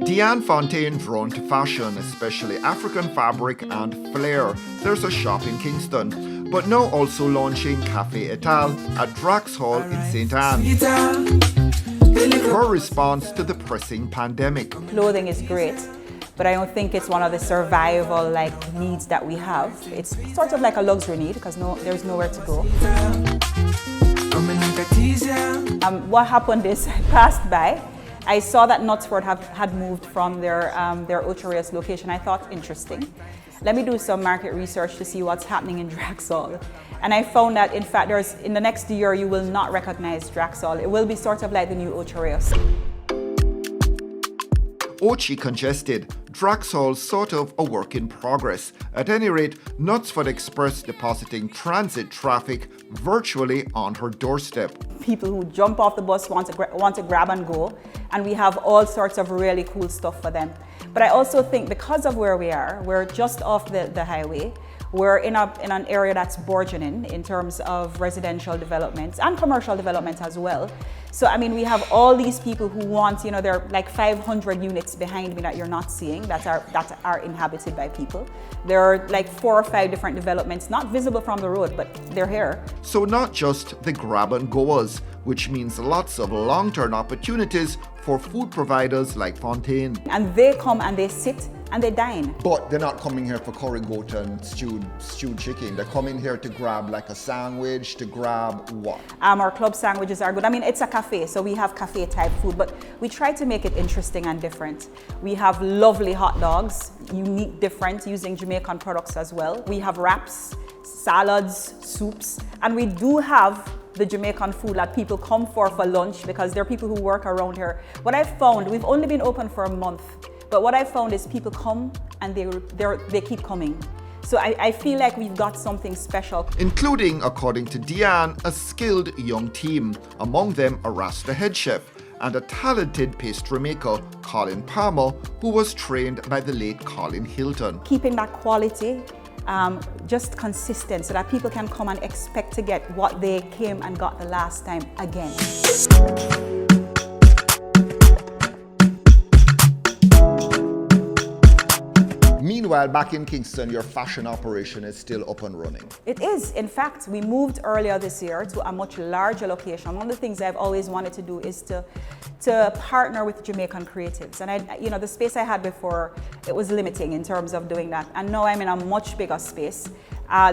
Diane Fontaine drawn to fashion, especially African fabric and flair. There's a shop in Kingston, but now also launching Cafe Etal at Drax Hall in St. Anne. Her response to the pressing pandemic. Clothing is great, but I don't think it's one of the survival needs that we have. It's sort of like a luxury need because there's nowhere to go. What happened is I passed by. I saw that Knutsford had moved from their Ocho Rios location. I thought, interesting. Let me do some market research to see what's happening in Drax Hall. And I found that, in fact, in the next year, you will not recognize Drax Hall. It will be sort of like the new Ocho Rios. Ochi congested, Drax Hall sort of a work in progress. At any rate, Knutsford Express depositing transit traffic virtually on her doorstep. People who jump off the bus want to grab and go, and we have all sorts of really cool stuff for them. But I also think because of where we are, we're just off the highway. We're in an area that's burgeoning in terms of residential developments and commercial development as well. So, I mean, we have all these people who want, there are like 500 units behind me that you're not seeing that are inhabited by people. There are like 4 or 5 different developments, not visible from the road, but they're here. So not just the grab and goers, which means lots of long-term opportunities for food providers like Fontaine. And they come and they sit and they dine. But they're not coming here for curry goat and stewed chicken. They're coming here to grab like a sandwich, to grab what? Our club sandwiches are good. I mean, it's a cafe, so we have cafe type food, but we try to make it interesting and different. We have lovely hot dogs, unique, different, using Jamaican products as well. We have wraps, salads, soups, and we do have the Jamaican food that people come for lunch because there are people who work around here. What I've found, we've only been open for a month, but what I found is people come and they keep coming. So I feel like we've got something special. Including, according to Diane, a skilled young team. Among them, a Rasta head chef and a talented pastry maker, Colin Palmer, who was trained by the late Colin Hilton. Keeping that quality just consistent so that people can come and expect to get what they came and got the last time again. Meanwhile, back in Kingston, your fashion operation is still up and running. It is. In fact, we moved earlier this year to a much larger location. One of the things I've always wanted to do is to partner with Jamaican creatives. And the space I had before, it was limiting in terms of doing that. And now I'm in a much bigger space.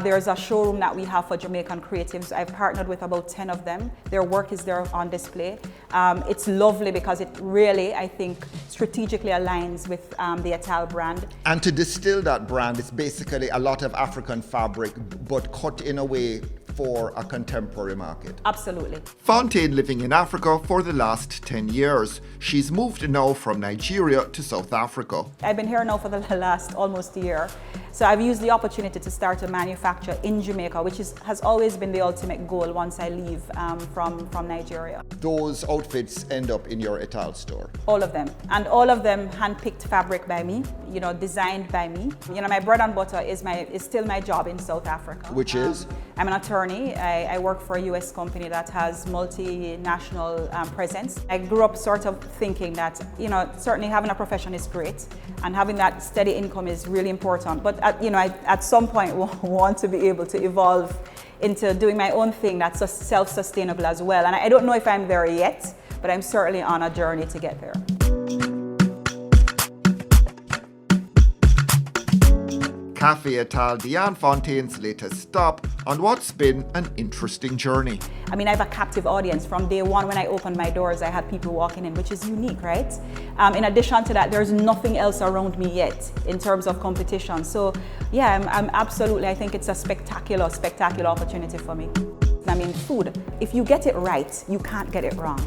There's a showroom that we have for Jamaican creatives. I've partnered with about 10 of them. Their work is there on display. It's lovely because it really, I think, strategically aligns with the Etal brand. And to distill that brand, it's basically a lot of African fabric, but cut in a way for a contemporary market. Absolutely. Fontaine living in Africa for the last 10 years. She's moved now from Nigeria to South Africa. I've been here now for the last almost a year. So I've used the opportunity to start to manufacture in Jamaica, which has always been the ultimate goal once I leave from Nigeria. Those outfits end up in your Etal store? All of them. And all of them hand-picked fabric by me, designed by me. My bread and butter is still my job in South Africa. Which is? I'm an attorney. I work for a US company that has multinational presence. I grew up sort of thinking that, certainly having a profession is great and having that steady income is really important. But at some point want to be able to evolve into doing my own thing that's self-sustainable as well. And I don't know if I'm there yet, but I'm certainly on a journey to get there. Cafe Etal, Diane Fontaine's latest stop on what's been an interesting journey. I mean, I have a captive audience. From day one when I opened my doors, I had people walking in, which is unique, right? In addition to that, there's nothing else around me yet in terms of competition. So yeah, I'm absolutely, I think it's a spectacular opportunity for me. I mean, food, if you get it right, you can't get it wrong.